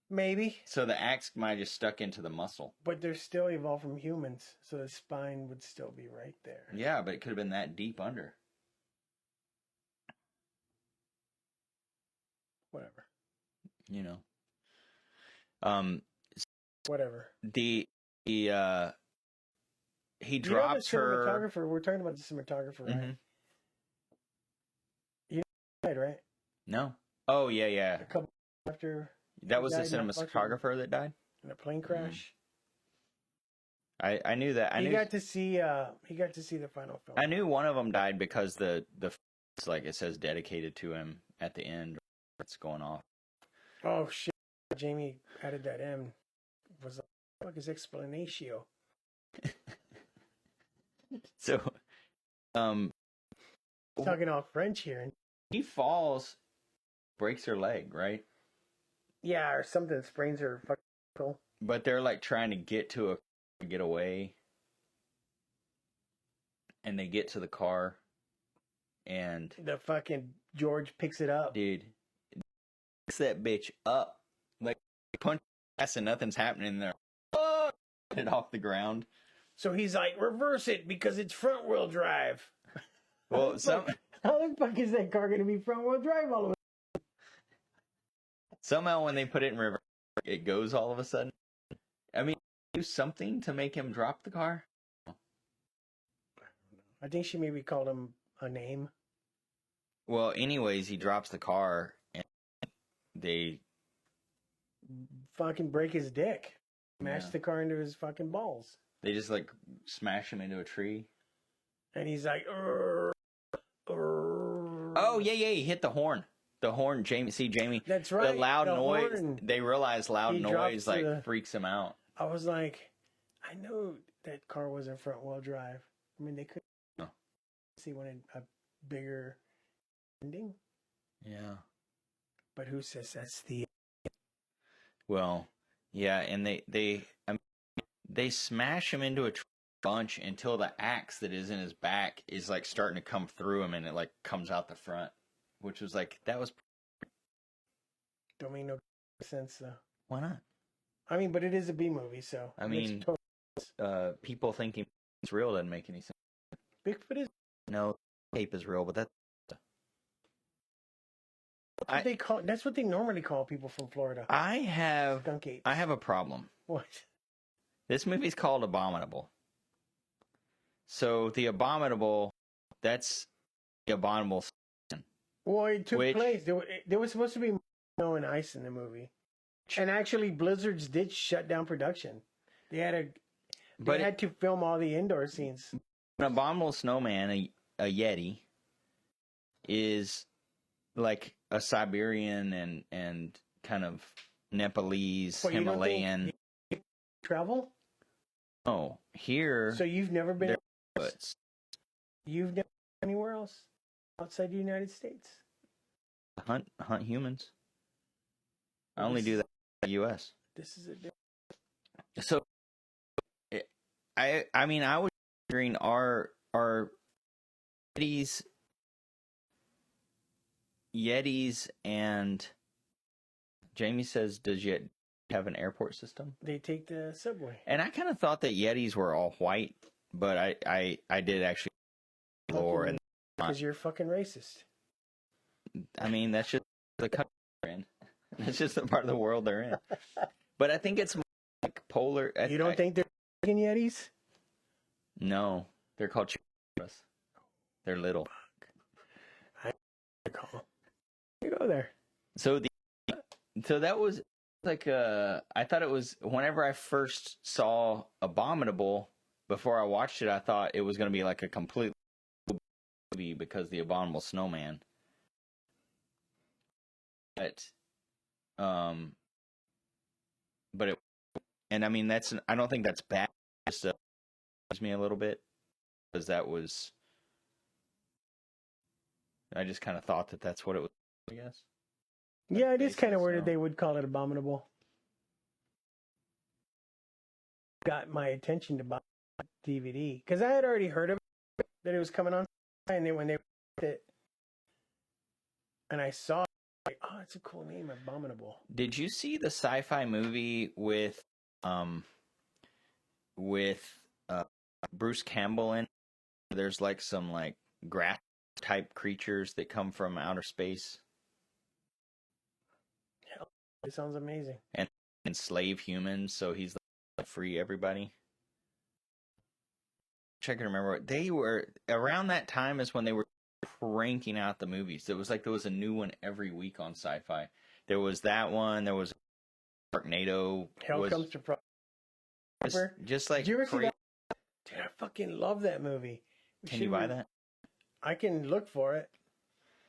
Maybe. So the axe might have just stuck into the muscle. But they're still evolved from humans, so the spine would still be right there. Yeah, but it could have been that deep under. Whatever. You know. Whatever. He dropped cinematographer. her. We're talking about the cinematographer, right? Mm-hmm. You died, right? No. Oh yeah. A couple after. That was the cinematographer that died in a plane crash. I knew that. He got to see the final film. I knew one of them died because the like it says dedicated to him at the end. It's going off. Oh shit! Jamie added that in. Was like, what the fuck is explanatio? So, talking all French here. And he falls, breaks her leg, right? Yeah, or something sprains her fucking ankle. But they're like trying to get away. And they get to the car. And the fucking George picks it up. Dude. Picks that bitch up. Like punch ass and nothing's happening there. Oh! It off the ground. So he's like, reverse it because it's front wheel drive. Well, how the fuck is that car going to be front wheel drive all of a sudden? Somehow when they put it in reverse, it goes all of a sudden. I mean, do something to make him drop the car? I think she maybe called him a name. Well, anyways, he drops the car and they fucking break his dick. Smash the car into his fucking balls. They just like smash him into a tree. And he's like, Oh, yeah, he hit the horn. The horn, Jamie. That's right. The loud noise. Horn. They realize loud noise like freaks him out. I was like, I know that car wasn't front wheel drive. I mean, they could see wanted a bigger ending. Yeah. But who says that's the... Well, yeah, and they smash him into a bunch until the axe that is in his back is like starting to come through him and it like comes out the front. Which was like, that was... Don't make no sense, though. Why not? I mean, but it is a B movie, so... I mean, people thinking it's real doesn't make any sense. Bigfoot is... No, tape is real, but that's... That's what they normally call people from Florida. I have skunk apes. I have a problem. What? This movie's called Abominable. So the Abominable, that's the Abominable... Well, it took place. There was supposed to be snow and ice in the movie. And actually, Blizzards did shut down production. They had to film all the indoor scenes. An abominable snowman, a Yeti, is like a Siberian and kind of Nepalese, Himalayan. You travel? Oh, here. So you've never been. You've never been anywhere else outside the United States? Hunt humans. I only do that in the U.S. This is a. So, I mean, I was wondering, are Yetis and Jamie says, does Yeti have an airport system? They take the subway. And I kind of thought that Yetis were all white, but I did actually lore and because you're fucking racist. I mean, that's just the country they're in. That's just the part of the world they're in. But I think it's more like polar. You don't think they're fucking Yetis? No, they're called chupacabras. They're little. I call. You go there. So that was like I thought it was whenever I first saw Abominable. Before I watched it, I thought it was going to be like a complete movie because the Abominable Snowman. But it, and I mean I don't think that's bad. It just surprised me a little bit because I just kind of thought that that's what it was, I guess. Yeah, it is kind of weird that they would call it Abominable. Got my attention to buy DVD because I had already heard of it, that it was coming on, and then when they did it, and I saw it, like, oh, it's a cool name, Abominable. Did you see the SyFy movie with Bruce Campbell in? There's like some like grass type creatures that come from outer space. Hell, it sounds amazing. And enslave humans, so he's like free everybody. I can remember they were around that time is when they were cranking out the movies. It was like there was a new one every week on SyFy. There was that one. There was Sharknado. Hell Comes to Frog. Just like. Did you ever see that? Dude, I fucking love that movie. Can you buy that? I can look for it.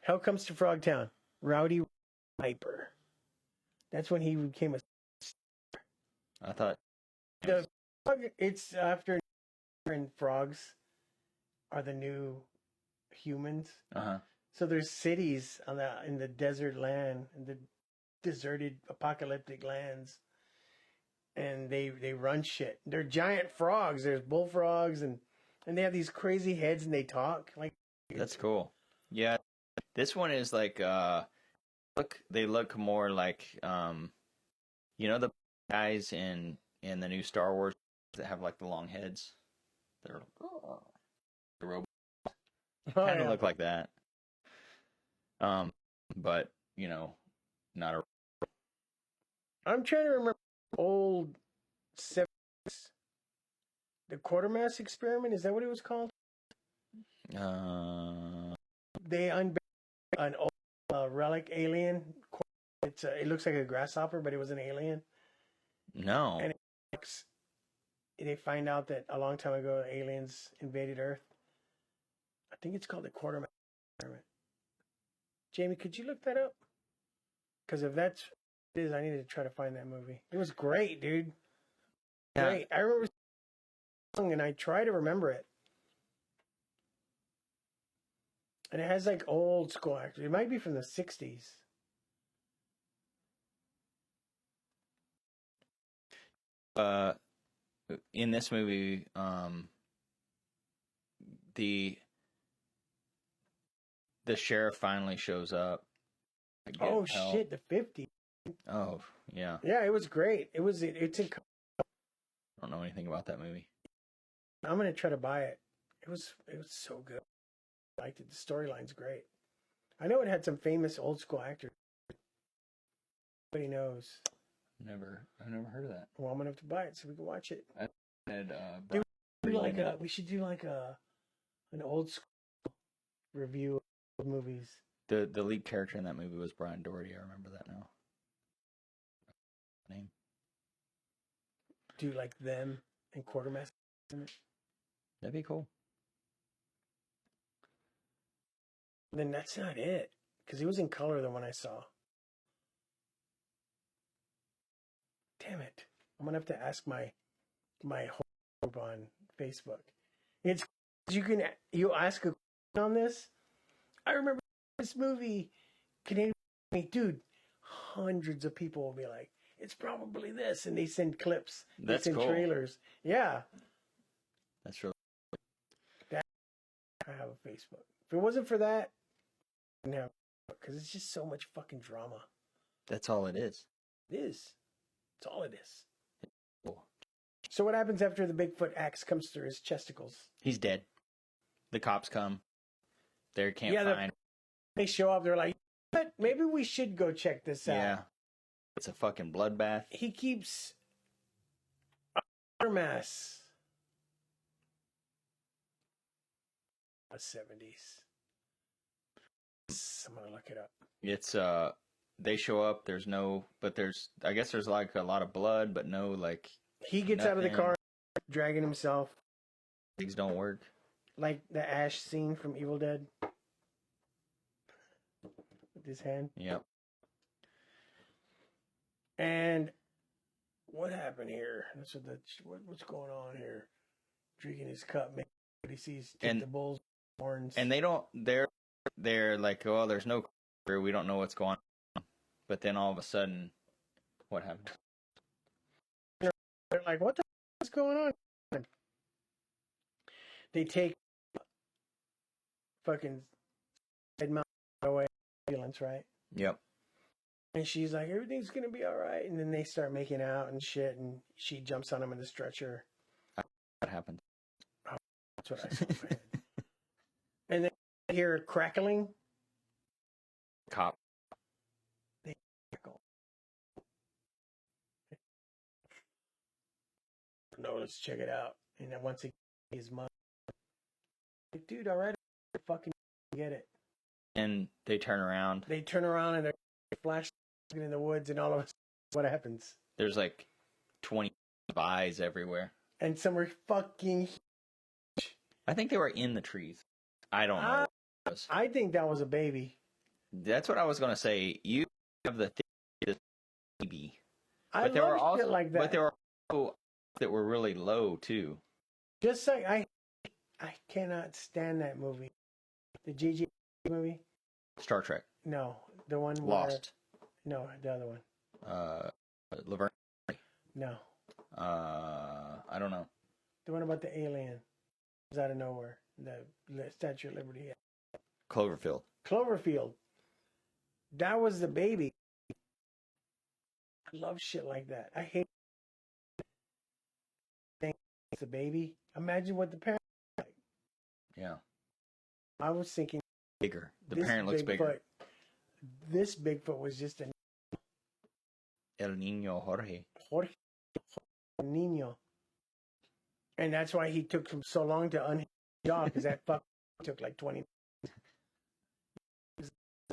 Hell Comes to Frogtown. Rowdy Piper. That's when he became a. I thought. It's after. And frogs are the new humans. So there's cities in the desert land, in the deserted apocalyptic lands, and they run shit. They're giant frogs. There's bullfrogs, and they have these crazy heads, and they talk like. That's cool. Yeah, this one is like they look more like the guys in the new Star Wars that have like the long heads. They're the robots. Kind of look like that. But not a. I'm trying to remember old 70s. The Quartermass Experiment, is that what it was called? They unveiled an old relic alien. It looks like a grasshopper, but it was an alien. No. And they find out that a long time ago, aliens invaded Earth. I think it's called the Quartermass Experiment. Jamie, could you look that up? Because if that's what it is, I need to try to find that movie. It was great, dude. Yeah. Great. I remember and I try to remember it. And it has like old school actors. It might be from the 60s. In this movie, the sheriff finally shows up. Oh shit, the 50s. Oh yeah. Yeah, it was great. It's I don't know anything about that movie. I'm gonna try to buy it. It was so good. I liked it. The storyline's great. I know it had some famous old school actors. Nobody knows. I've never heard of that. Well, I'm gonna have to buy it so we can watch it. We should do like an old school review of movies. The lead character in that movie was Brian Doherty. I remember that now. Name. do like them and Quartermaster in it. That'd be cool. Then that's not it, because he was in color the one I saw. Damn it! I'm gonna have to ask my whole group on Facebook. It's you ask a question on this. I remember this movie, Canadian, dude. Hundreds of people will be like, "It's probably this," and they send clips. That's they send cool. trailers. Yeah, that's really. That I have a Facebook. If it wasn't for that, I wouldn't have, because it's just so much fucking drama. That's all it is. It is. It's all it is. Cool. So what happens after the Bigfoot axe comes through his chesticles? He's dead. The cops come. They can't find. They show up. They're like, "But maybe we should go check this out." Yeah. It's a fucking bloodbath. He keeps a mass. The 70s. I'm gonna look it up. It's they show up. I guess there's like a lot of blood, but no like. He gets out of the car, dragging himself. Things don't work. Like the Ash scene from Evil Dead. With his hand. Yep. And what happened here? That's what's going on here. Drinking his cup, maybe he sees the bull's horns. And they're like, oh, there's no crew. We don't know what's going on. But then all of a sudden, what happened? They're like, what the is going on? They take fucking away ambulance, right? Yep. And she's like, everything's gonna be all right. And then they start making out and shit, and she jumps on him in the stretcher. What happened? Oh, that's what I saw in my head. And then I hear crackling. Cop. They crackle. No, let's check it out. And then once he his mother, like, dude, all right, fucking get it. And they turn around. They turn around and they're flashing in the woods, and all of a sudden, what happens? There's like 20 eyes everywhere. And some are fucking huge. I think they were in the trees. I don't know. I think that was a baby. That's what I was going to say. You have the baby. But there were also like that. But there were also that were really low too. Just like I cannot stand that movie. The GG movie? Star Trek. No, the one Lost. No, the other one. Laverne. No. I don't know. The one about the alien. It was out of nowhere. The Statue of Liberty. Cloverfield. Cloverfield. That was the baby. I love shit like that. I hate it's the baby. Imagine what the parent like. Yeah. I was thinking bigger. The parent looks bigger. This Bigfoot was just a El Niño Jorge. Jorge Niño. And that's why he took him so long to unhinge his jaw, because that fuck took like 20 minutes.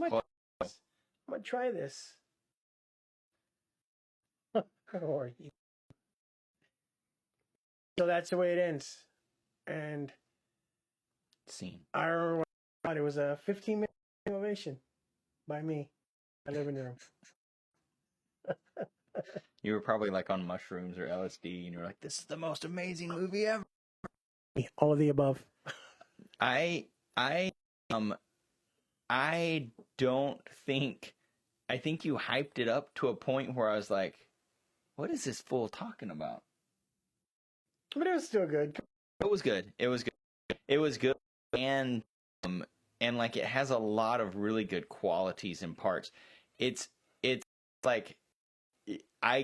I'm gonna try this. So that's the way it ends. And scene. I remember when I thought it was a 15-minute ovation by me. I live in the room. You were probably like on mushrooms or LSD, and you were like, "This is the most amazing movie ever." All of the above. I don't think. I think you hyped it up to a point where I was like, "What is this fool talking about?" But it was still good. It was good. It was good. It was good, and like it has a lot of really good qualities and parts. It's like I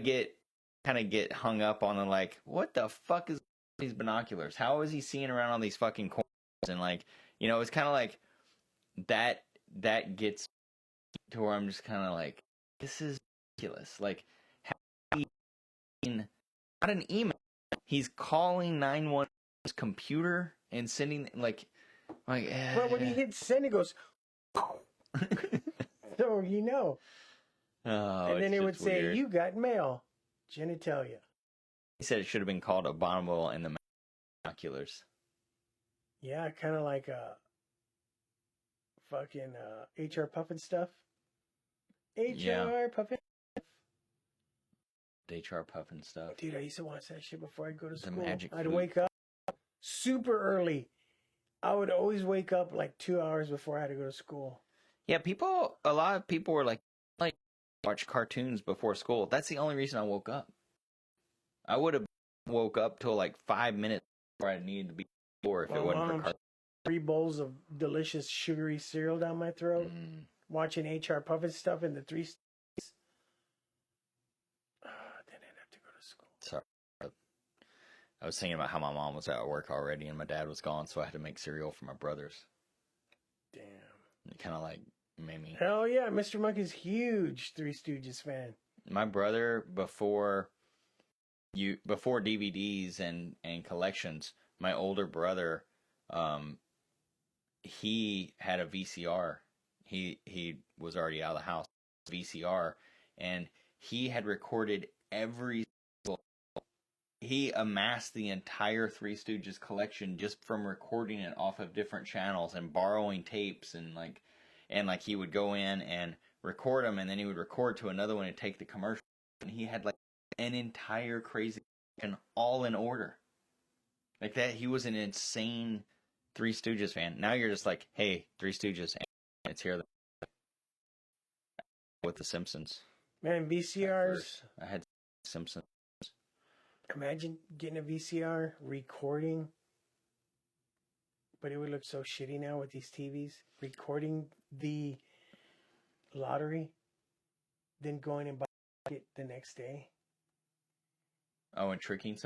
kind of get hung up on the like, what the fuck is these binoculars? How is he seeing around all these fucking corners? And like, you know, it's kind of like that gets to where I'm just kind of like, this is ridiculous. Like, not an email. He's calling 911's computer and sending like. But when he hits send, it goes. So you know. Oh, and then it would say, weird. You got mail. Genitalia. He said it should have been called Abominable and the Binoculars. Yeah, kind of like fucking HR Puffin stuff. HR Puffin. HR Puffin stuff. Dude, I used to watch that shit before I'd go to school. Magic I'd Flute. wake up super early. I would always wake up like 2 hours before I had to go to school. Yeah, a lot of people were like watch cartoons before school. That's the only reason I woke up. I would have woke up till like 5 minutes before I needed to be before if it wasn't for cartoons. 3 bowls of delicious sugary cereal down my throat. Watching HR Puffin stuff in the 3 states. Then I'd have to go to school. Sorry. I was thinking about how my mom was at work already and my dad was gone, so I had to make cereal for my brothers. Damn. It kind of like made me... Hell yeah, Mr. Monkey's huge Three Stooges fan. My brother, before DVDs and collections, my older brother, he had a VCR. He was already out of the house, VCR, and he had recorded he amassed the entire Three Stooges collection just from recording it off of different channels and borrowing tapes and he would go in and record them and then he would record to another one and take the commercial, and he had like an entire crazy and all in order like that. He was an insane Three Stooges fan. Now you're just like, hey, Three Stooges, it's here with the Simpsons. Man, VCRs. I had Simpsons. Imagine getting a VCR, recording, but it would look so shitty now with these TVs. Recording the lottery, then going and buying it the next day. Oh, and tricking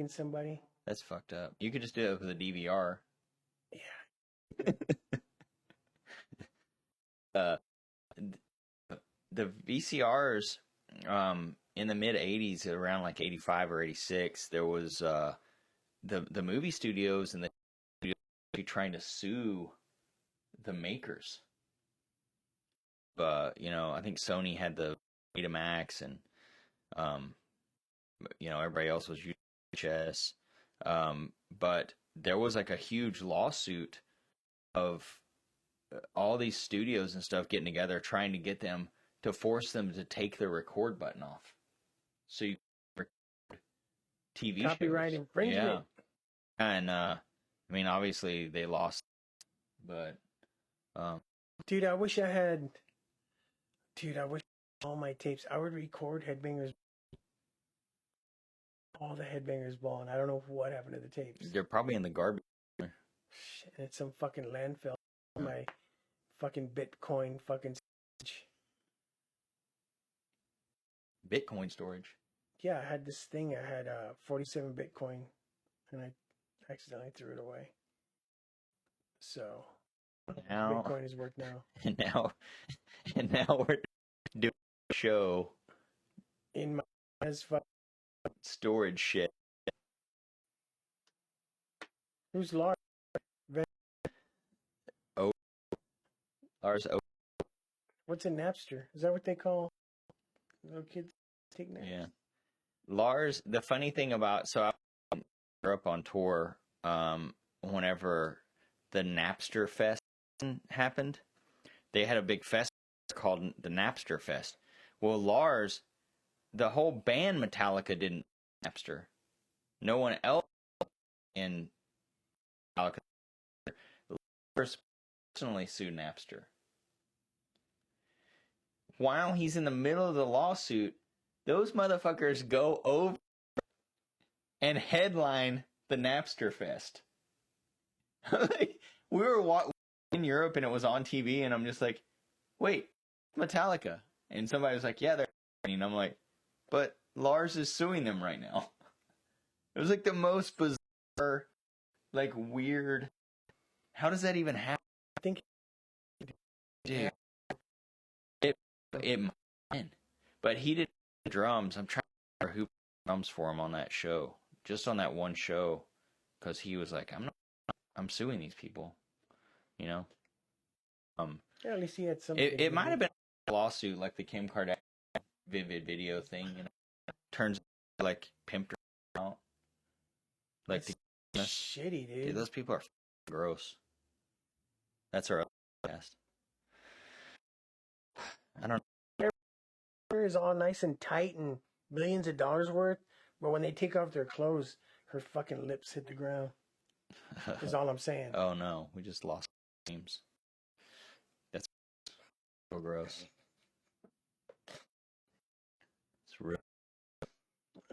somebody? That's fucked up. You could just do it with a DVR. Yeah. The VCRs, in the mid 80s, around like 85 or 86, there was the movie studios and the trying to sue the makers. I think Sony had the Betamax and everybody else was VHS. But there was like a huge lawsuit of all these studios and stuff getting together trying to get them to force them to take the record button off. So you record TV copyright shows. infringement. Yeah. And obviously they lost, but dude, I wish I had all my tapes. I would record Headbangers, all the Headbangers Ball, and I don't know what happened to the tapes. They're probably in the garbage. Shit, it's some fucking landfill. My fucking Bitcoin fucking Bitcoin storage. Yeah, I had this thing. I had 47 Bitcoin, and I accidentally threw it away. So now Bitcoin is worth now. And now we're doing a show in my storage shit. Who's Lars? Lars. What's a Napster? Is that what they call little kids take naps? Yeah. Lars, the funny thing about, so I grew up on tour whenever the Napster Fest happened. They had a big fest called the Napster Fest. Well, Lars, the whole band Metallica didn't Napster. No one else in Metallica. Lars personally sued Napster. While he's in the middle of the lawsuit, those motherfuckers go over and headline the Napster Fest. We were in Europe and it was on TV, and I'm just like, wait, Metallica. And somebody was like, yeah, they're. And I'm like, but Lars is suing them right now. It was like the most bizarre, like weird. How does that even happen? I think, dude, it might have been. But he did drums. I'm trying to remember who drums for him on that show, just on that one show, because he was like, I'm suing these people, you know. Yeah, at least he had some. It might have been a lawsuit like the Kim Kardashian Vivid video thing, you know. Turns out, like pimped her out. Like It's shitty, dude. Those people are gross. That's our podcast. I don't know. Her is all nice and tight and millions of dollars worth, but when they take off their clothes, her fucking lips hit the ground. Is all I'm saying. Oh no, we just lost names. That's so gross. It's real.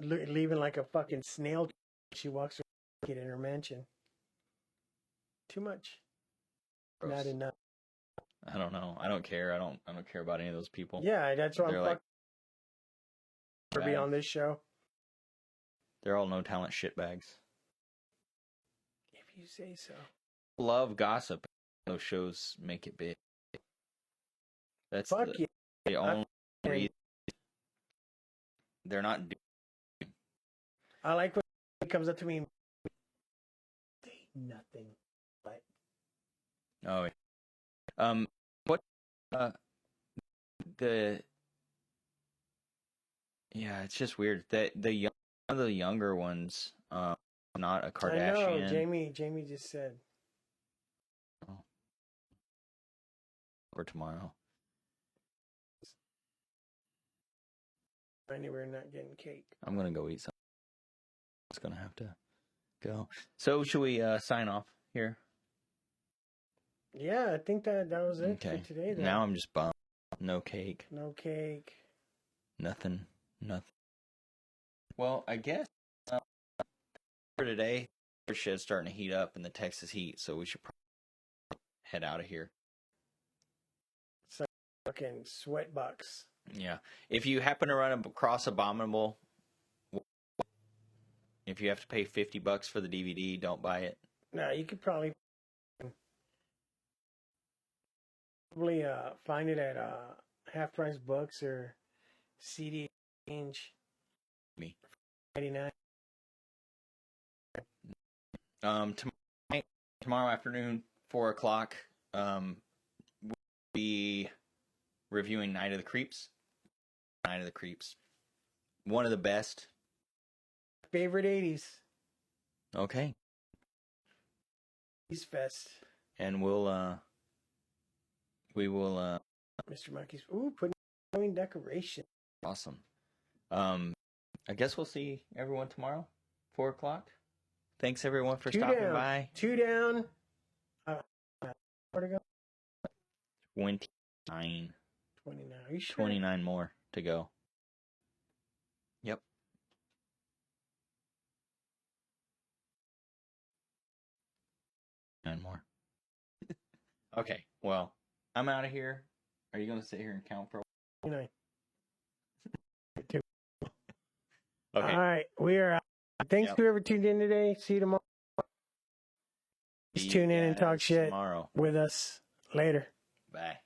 Leaving like a fucking snail. She walks around in her mansion. Too much. Gross. Not enough. I don't know. I don't care. I don't care about any of those people. Yeah, that's why I'm like be on this show. They're all no talent shitbags. If you say so. Love gossip. Those shows make it big. That's the only reason. They're not doing. I like when it comes up to me. Nothing. But. Oh. What? Yeah, it's just weird that the younger ones, not a Kardashian. I know. Jamie just said. Oh. Or tomorrow. Anyway, we're not getting cake. I'm gonna go eat something. It's gonna have to go. So should we sign off here? Yeah, I think that was it for today. Though. Now I'm just bummed. No cake. No cake. Nothing. Well, I guess for today, the shit's starting to heat up in the Texas heat, so we should probably head out of here. So fucking sweat bucks. Yeah. If you happen to run across Abominable, if you have to pay $50 for the DVD, don't buy it. No, you could probably find it at Half Price Books or CD Exchange. Me. 99. Tomorrow afternoon, 4:00, we'll be reviewing Night of the Creeps. Night of the Creeps. One of the best. Favorite 80s. Okay. 80s Fest. And we will Mr. Monkey's putting Halloween decoration. Awesome. I guess we'll see everyone tomorrow, 4:00. Thanks everyone for stopping by. 2 down. Where to go? 29. 29. Are you sure? 29 more to go. Yep. Nine more. Okay, well, I'm out of here. Are you going to sit here and count for a while? 29. Okay. All right, we are out. Thanks to whoever tuned in today. See you tomorrow. Just tune in and talk shit with us. Later. Bye.